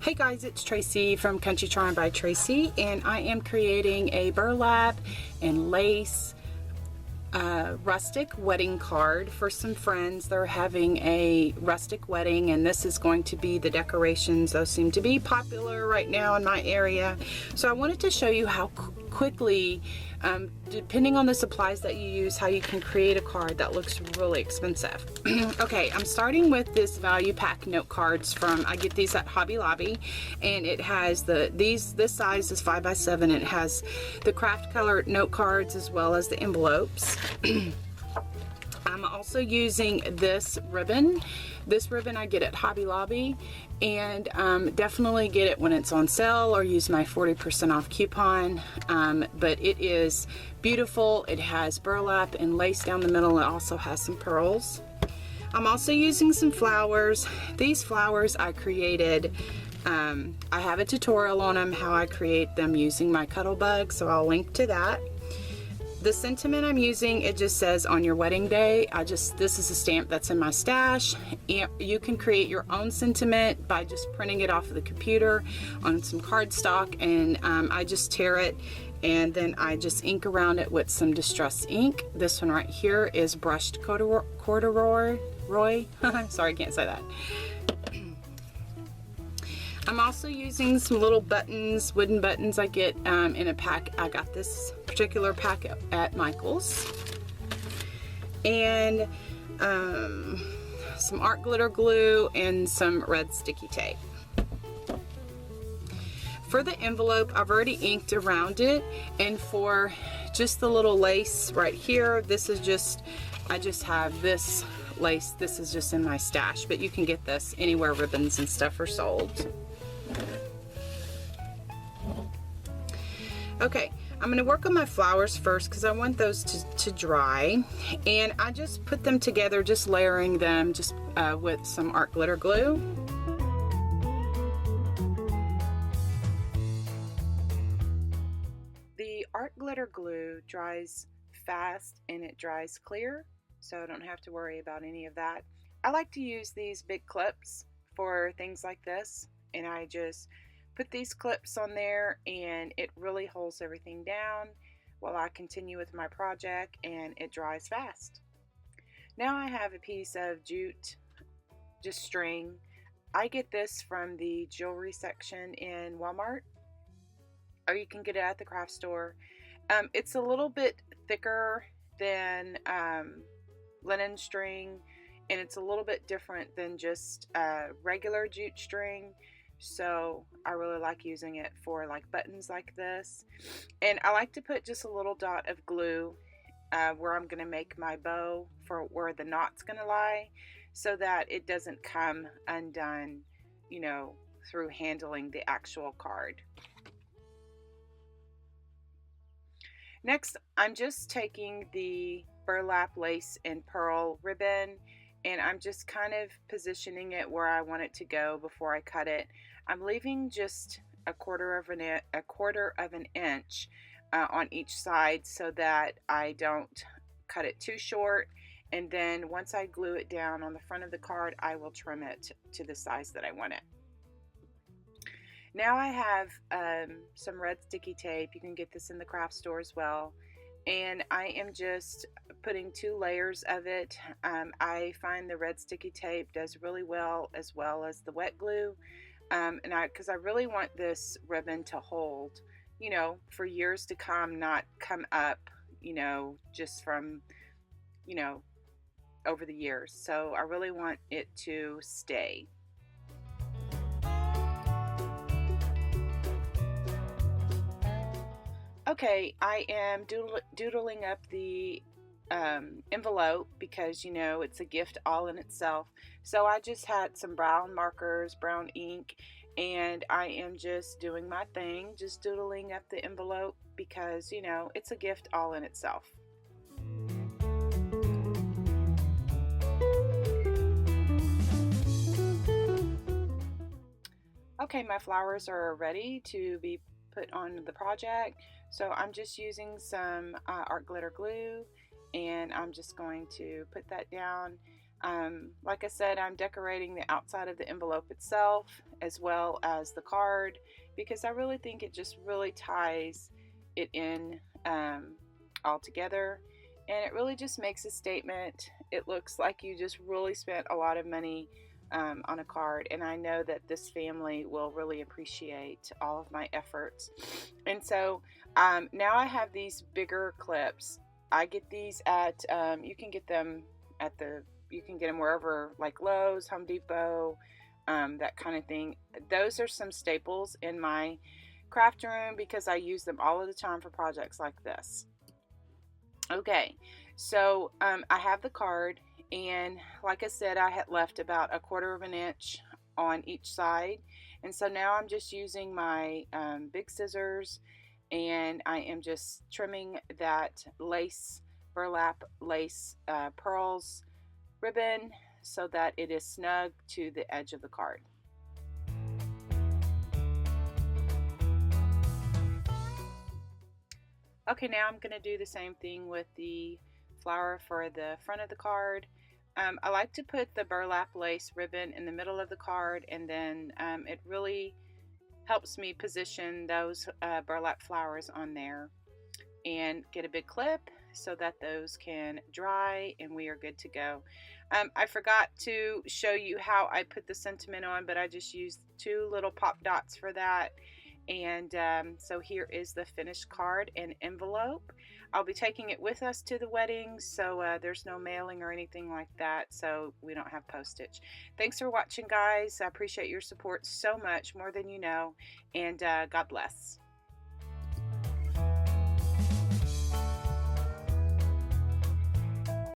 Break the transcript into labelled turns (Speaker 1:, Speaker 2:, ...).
Speaker 1: Hey guys, it's Tracy from Country Charm by Tracy, and I am creating a burlap and lace rustic wedding card for some friends. They're having a rustic wedding, and this is going to be the decorations. Those seem to be popular right now in my area. So I wanted to show you how quickly, depending on the supplies that you use, how you can create a card that looks really expensive. Okay, I'm starting with this value pack note cards from, I get these at Hobby Lobby, and it has this size is 5x7. It has the craft color note cards as well as the envelopes. I'm also using this ribbon. This ribbon I get at Hobby Lobby, and definitely get it when it's on sale or use my 40% off coupon. But it is beautiful. It has burlap and lace down the middle. It also has some pearls. I'm also using some flowers. These flowers I created. I have a tutorial on them, how I create them using my Cuttlebug, so I'll link to that. The sentiment I'm using, it just says on your wedding day. This is a stamp that's in my stash. You can create your own sentiment by just printing it off of the computer on some cardstock, and I just tear it and then I just ink around it with some distress ink. This one right here is brushed corduroy. Sorry, I can't say that. I'm also using some little buttons, wooden buttons I get in a pack. I got this particular pack at Michael's. And some art glitter glue and some red sticky tape. For the envelope, I've already inked around it, and for just the little lace right here, this is just, I just have this lace. This is just in my stash, but you can get this anywhere ribbons and stuff are sold. Okay, I'm going to work on my flowers first because I want those to dry, and I just put them together, just layering them just with some art glitter glue. The art glitter glue dries fast and it dries clear, so I don't have to worry about any of that. I like to use these big clips for things like this, and I just put these clips on there, and it really holds everything down while I continue with my project, and it dries fast. Now I have a piece of jute, just string. I get this from the jewelry section in Walmart, or you can get it at the craft store. It's a little bit thicker than linen string, and it's a little bit different than just regular jute string. So I really like using it for like buttons like this. And I like to put just a little dot of glue where I'm going to make my bow for where the knot's going to lie, so that it doesn't come undone, you know, through handling the actual card. Next, I'm just taking the burlap lace and pearl ribbon, and I'm just kind of positioning it where I want it to go before I cut it. I'm leaving just a quarter of an inch on each side so that I don't cut it too short, and then once I glue it down on the front of the card, I will trim it to the size that I want it. Now I have some red sticky tape. You can get this in the craft store as well. And I am just putting 2 layers of it. I find the red sticky tape does really well as the wet glue. Because I really want this ribbon to hold, you know, for years to come, not come up, you know, just from, you know, over the years. So I really want it to stay. Okay, I am doodling up the envelope because, you know, it's a gift all in itself. So I just had some brown markers, brown ink, and I am just doing my thing, just doodling up the envelope because, you know, it's a gift all in itself. Okay, my flowers are ready to be put on the project. So I'm just using some art glitter glue, and I'm just going to put that down. Like I said, I'm decorating the outside of the envelope itself as well as the card, because I really think it just really ties it in all together, and it really just makes a statement. It looks like you just really spent a lot of money on a card, and I know that this family will really appreciate all of my efforts. And so now I have these bigger clips. I get these at you can get them at you can get them wherever, like Lowe's, Home Depot, that kind of thing. Those are some staples in my craft room because I use them all of the time for projects like this. Okay, so I have the card, and like I said, I had left about 1/4 of an inch on each side, and so now I'm just using my big scissors, and I am just trimming that lace, burlap lace pearls ribbon so that it is snug to the edge of the card. Okay, now I'm going to do the same thing with the flower for the front of the card. I like to put the burlap lace ribbon in the middle of the card, and then it really helps me position those burlap flowers on there, and get a big clip so that those can dry and we are good to go. I forgot to show you how I put the sentiment on, but I just used 2 little pop dots for that. And so here is the finished card and envelope. I'll be taking it with us to the wedding, so there's no mailing or anything like that, so we don't have postage. Thanks for watching, guys. I appreciate your support so much, more than you know, and God bless.